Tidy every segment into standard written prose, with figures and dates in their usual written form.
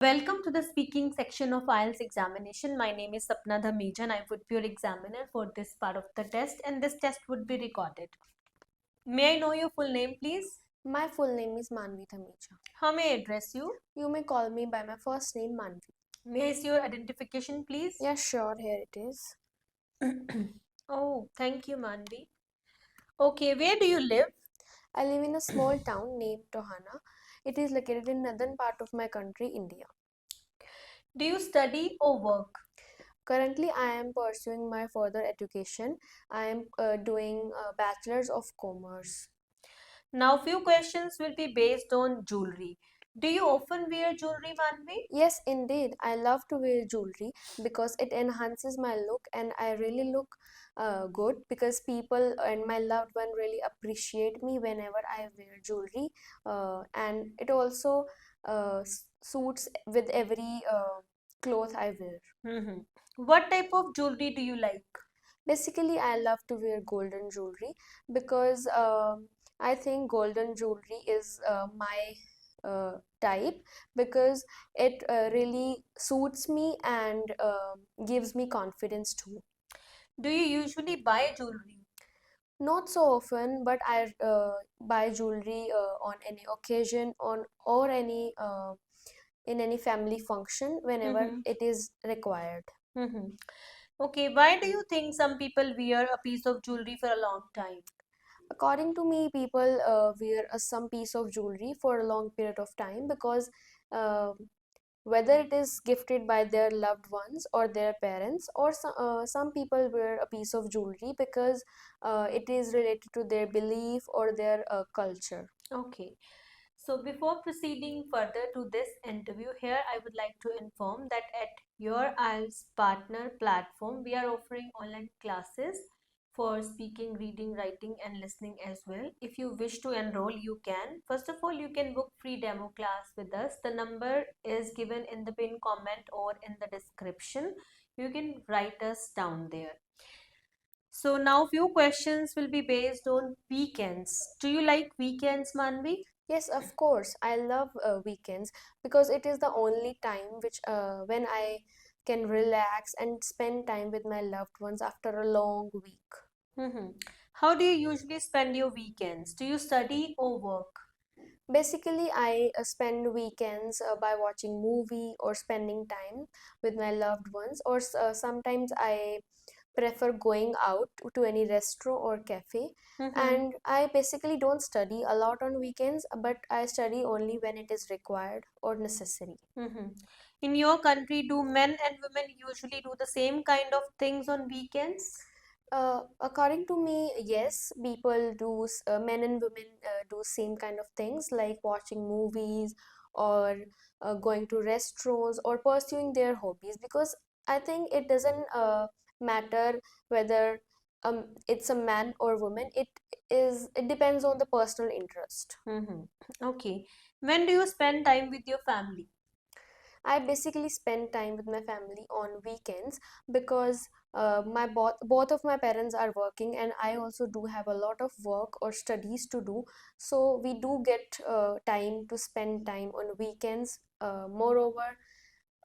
Welcome to the speaking section of IELTS examination. My name is Sapna Dhamija and I would be your examiner for this part of the test, and this test would be recorded. May I know your full name, please? My full name is Manvi Dhamija. How may I address you? You may call me by my first name Manvi. May I see your identification, please? Yeah, sure, here it is. Oh, thank you, Manvi. Okay, where do you live? I live in a small town named Tohana. It is located in northern part of my country, India. Do you study or work? Currently, I am pursuing my further education. I am doing a Bachelor's of Commerce. Now, few questions will be based on jewelry. Do you often wear jewelry, Manvi? Yes, indeed, I love to wear jewelry because it enhances my look and I really look good because people and my loved one really appreciate me whenever I wear jewelry, and it also suits with every cloth I wear. Mhm. What type of jewelry do you like? Basically, I love to wear golden jewelry because I think golden jewelry is my type because it really suits me and gives me confidence too. Do you usually buy jewelry? Not so often, but I buy jewelry on any occasion on or any in any family function whenever Mm-hmm. it is required. Mm-hmm. Okay, why do you think some people wear a piece of jewelry for a long time? According to me, people wear some piece of jewelry for a long period of time because uh, whether it is gifted by their loved ones or their parents, or some people wear a piece of jewelry because it is related to their belief or their culture. Okay. So before proceeding further to this interview, here I would like to inform that at your IELTS partner platform, we are offering online classes for speaking, reading, writing, and listening as well. If you wish to enroll, you can. First of all, you can book free demo class with us. The number is given in the pinned comment or in the description. You can write us down there. So now few questions will be based on weekends. Do you like weekends, Manvi? Yes, of course. I love weekends because it is the only time which when I can relax and spend time with my loved ones after a long week. Mm-hmm. How do you usually spend your weekends? Do you study or work? Basically, I spend weekends by watching movie or spending time with my loved ones, or sometimes I prefer going out to any restaurant or cafe. Mm-hmm. And I basically don't study a lot on weekends, but I study only when it is required or necessary. Mm-hmm. In your country, do men and women usually do the same kind of things on weekends? According to me, yes, people do, men and women do same kind of things like watching movies or going to restaurants or pursuing their hobbies because I think it doesn't matter whether it's a man or woman. It depends on the personal interest. Mm-hmm. Okay. When do you spend time with your family? I basically spend time with my family on weekends because my both of my parents are working and I also do have a lot of work or studies to do. So we do get time to spend time on weekends. Moreover,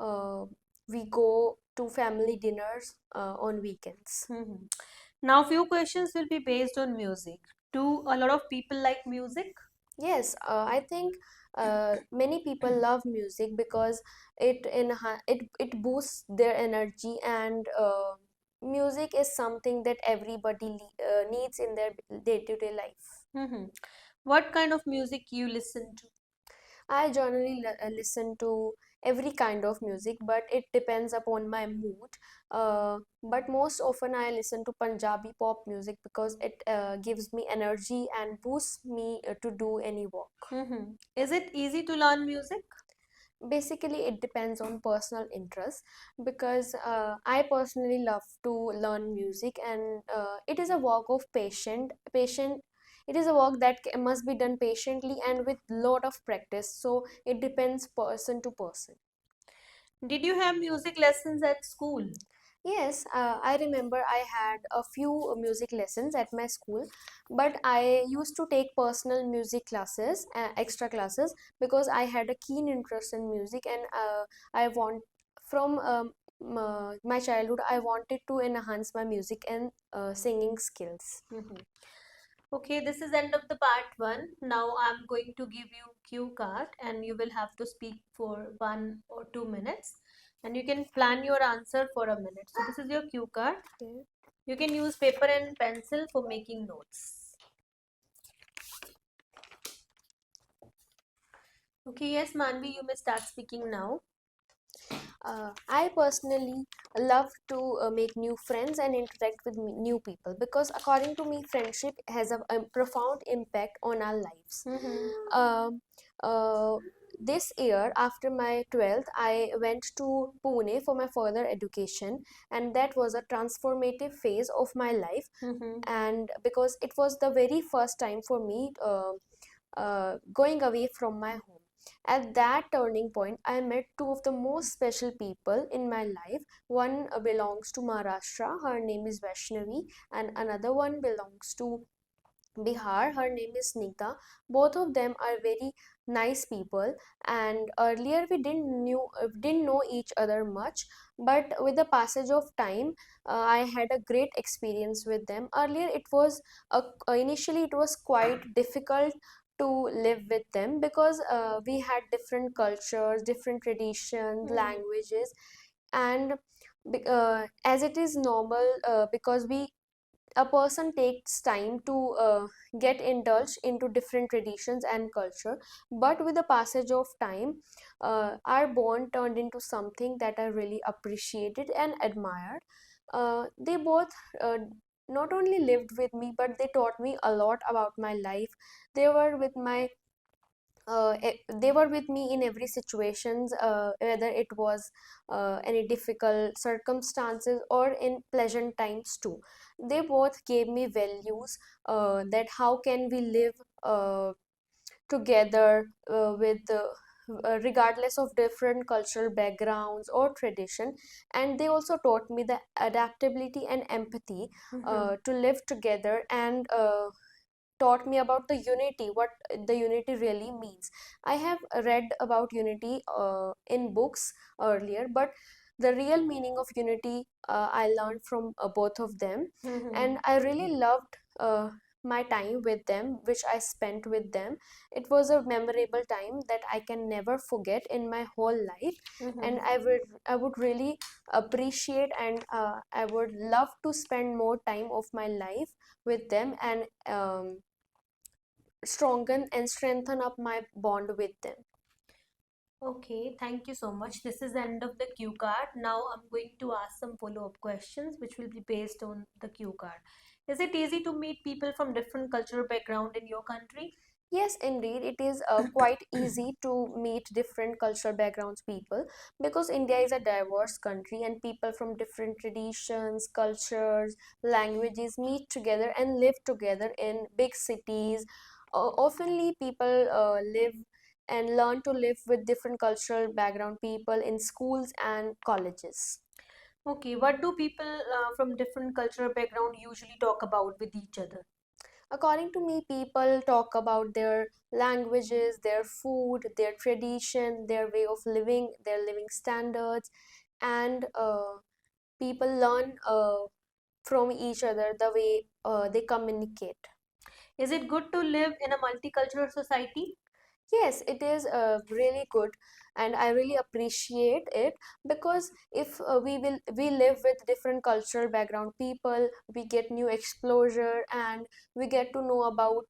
uh, we go to family dinners on weekends. Mm-hmm. Now, few questions will be based on music. Do a lot of people like music? Yes, I think many people love music because it boosts their energy and music is something that everybody needs in their day-to-day life. Mm-hmm. What kind of music you listen to? I generally listen to every kind of music, but it depends upon my mood. But most often I listen to Punjabi pop music because it gives me energy and boosts me to do any work. Mm-hmm. Is it easy to learn music? Basically, it depends on personal interest because I personally love to learn music, and it is a work of patient. It is a work that must be done patiently and with lot of practice. So it depends person to person. Did you have music lessons at school? Yes, I remember I had a few music lessons at my school, but I used to take personal music classes, extra classes, because I had a keen interest in music, and I want from my childhood I wanted to enhance my music and singing skills. Mhm. Okay, this is end of the part one. Now I'm going to give you cue card and you will have to speak for 1 or 2 minutes and you can plan your answer for a minute. So this is your cue card. Okay. You can use paper and pencil for making notes. Okay, yes, Manvi, you may start speaking now. I personally love to make new friends and interact with new people because, according to me, friendship has a profound impact on our lives. Mm-hmm. Um, uh, this year, after my 12th, I went to Pune for my further education, and that was a transformative phase of my life. Mm-hmm. And because it was the very first time for me going away from my home. At that turning point, I met two of the most special people in my life. One belongs to Maharashtra, her name is Vaishnavi, and another one belongs to Bihar, her name is Nita. Both of them are very nice people, and earlier we didn't know each other much, but with the passage of time, I had a great experience with them. Earlier, initially it was quite difficult to live with them because we had different cultures, different traditions, Mm-hmm. languages, and as it is normal, because we a person takes time to get indulged into different traditions and culture, but with the passage of time, our bond turned into something that I really appreciated and admired. They both uh, not only lived with me, but they taught me a lot about my life. They were with my they were with me in every situations, whether it was any difficult circumstances or in pleasant times too. They both gave me values, that how can we live together regardless of different cultural backgrounds or tradition. And they also taught me the adaptability and empathy Mm-hmm. to live together, and taught me about the unity, what the unity really means. I have read about unity in books earlier, but the real meaning of unity I learned from both of them, Mm-hmm. and I really loved my time with them, which I spent with them. It was a memorable time that I can never forget in my whole life, and Mm-hmm. I would really appreciate, and I would love to spend more time of my life with them, and strengthen up my bond with them. Okay, thank you so much. This is the end of the cue card. Now I'm going to ask some follow-up questions which will be based on the cue card. Is it easy to meet people from different cultural background in your country? Yes, indeed, it is quite easy to meet different cultural backgrounds people, because India is a diverse country and people from different traditions, cultures, languages meet together and live together in big cities. Oftenly, people live and learn to live with different cultural background people in schools and colleges. Okay, what do people from different cultural background usually talk about with each other? According to me, people talk about their languages, their food, their tradition, their way of living, their living standards, and people learn from each other the way they communicate. Is it good to live in a multicultural society? Yes, it is really good, and I really appreciate it, because if we live with different cultural background people, we get new exposure, and we get to know about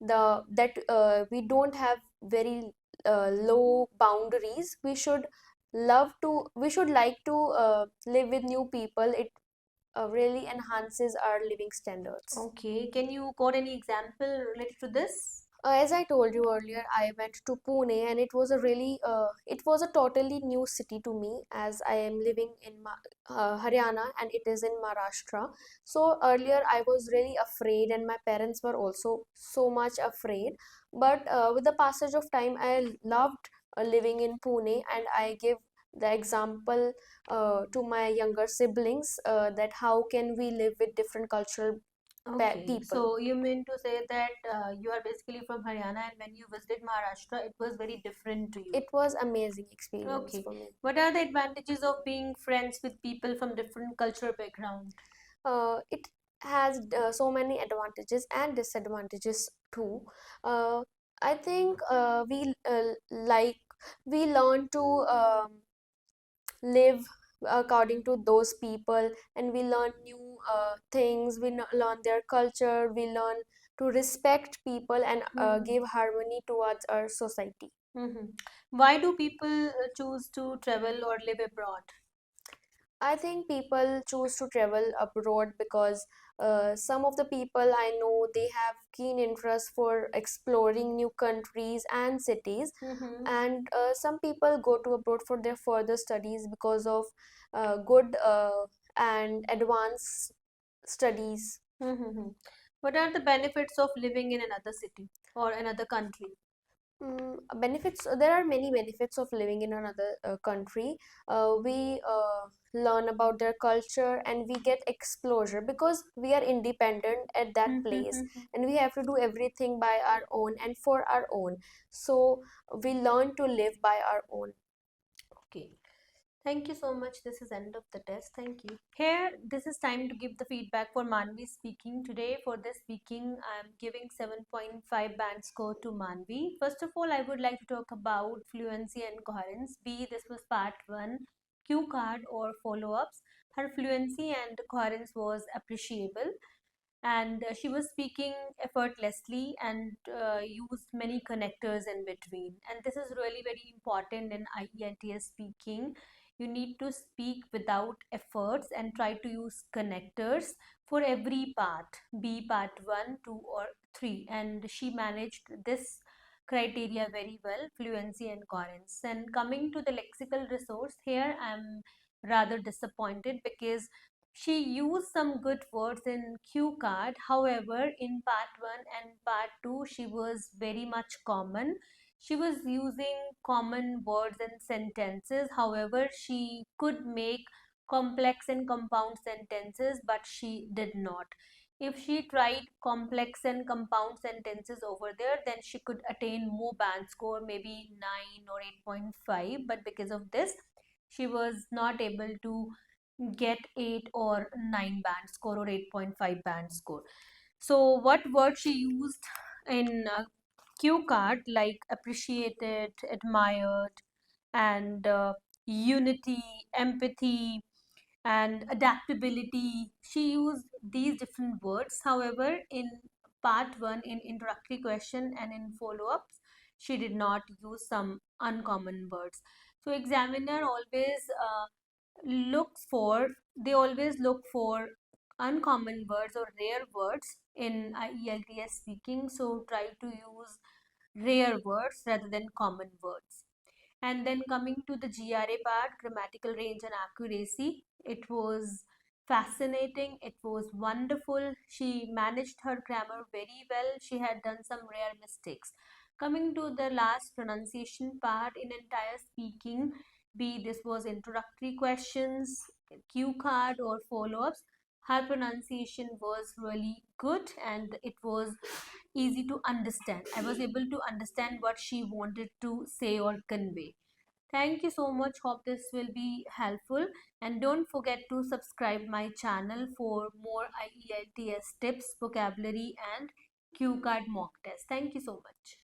the that we don't have very low boundaries. We should like to live with new people. It really enhances our living standards. Okay, can you quote any example related to this? As I told you earlier, I went to Pune, and it was a totally new city to me, as I am living in Haryana, and it is in Maharashtra. So earlier I was really afraid, and my parents were also so much afraid. But with the passage of time, I loved living in Pune, and I give the example to my younger siblings, that how can we live with different cultural Okay, people. so you mean to say that you are basically from Haryana, and when you visited Maharashtra, it was very different to you. It was amazing experience Okay, for me. what are the advantages of being friends with people from different cultural background? It has so many advantages and disadvantages too. uh, I think like we learn to live according to those people, and we learn new things, we learn their culture, we learn to respect people and Mm-hmm. give harmony towards our society. Mm-hmm. Why do people choose to travel or live abroad? I think people choose to travel abroad because some of the people I know, they have keen interest for exploring new countries and cities, Mm-hmm. and some people go to abroad for their further studies because of good and advanced studies. Mm-hmm. What are the benefits of living in another city or another country? Benefits, there are many benefits of living in another country. We learn about their culture and we get exposure because we are independent at that place, Mm-hmm. and we have to do everything by our own and for our own. So we learn to live by our own. Okay. Thank you so much. This is end of the test. Thank you. Here, this is time to give the feedback for Manvi speaking. Today, for this speaking, I am giving 7.5 band score to Manvi. First of all, I would like to talk about fluency and coherence. B, this was part 1, cue card or follow-ups. Her fluency and coherence was appreciable, and she was speaking effortlessly and used many connectors in between, and this is really very important in IELTS speaking. You need to speak without efforts and try to use connectors for every part, be part 1, 2 or 3, and she managed this criteria very well, fluency and coherence. And coming to the lexical resource, here I'm rather disappointed because she used some good words in cue card. However, in part 1 and part 2, she was very much common. She was using common words and sentences. However, she could make complex and compound sentences, but she did not. If she tried complex and compound sentences over there, then she could attain more band score, maybe 9 or 8.5. But because of this, she was not able to get 8 or 9 band score or 8.5 band score. So what word she used in cue card, like appreciated, admired, and unity, empathy, and adaptability, she used these different words. However, in part 1, in introductory question and in follow-ups, she did not use some uncommon words. So examiner always looks for they always look for uncommon words or rare words in IELTS speaking, so try to use rare words rather than common words. And then coming to the GRA part, grammatical range and accuracy, it was fascinating, it was wonderful. She managed her grammar very well. She had done some rare mistakes. Coming to the last pronunciation part in entire speaking, be this was introductory questions, cue card or follow-ups, her pronunciation was really good and it was easy to understand. I was able to understand what she wanted to say or convey. Thank you so much. Hope this will be helpful. And don't forget to subscribe my channel for more IELTS tips, vocabulary and cue card mock test. Thank you so much.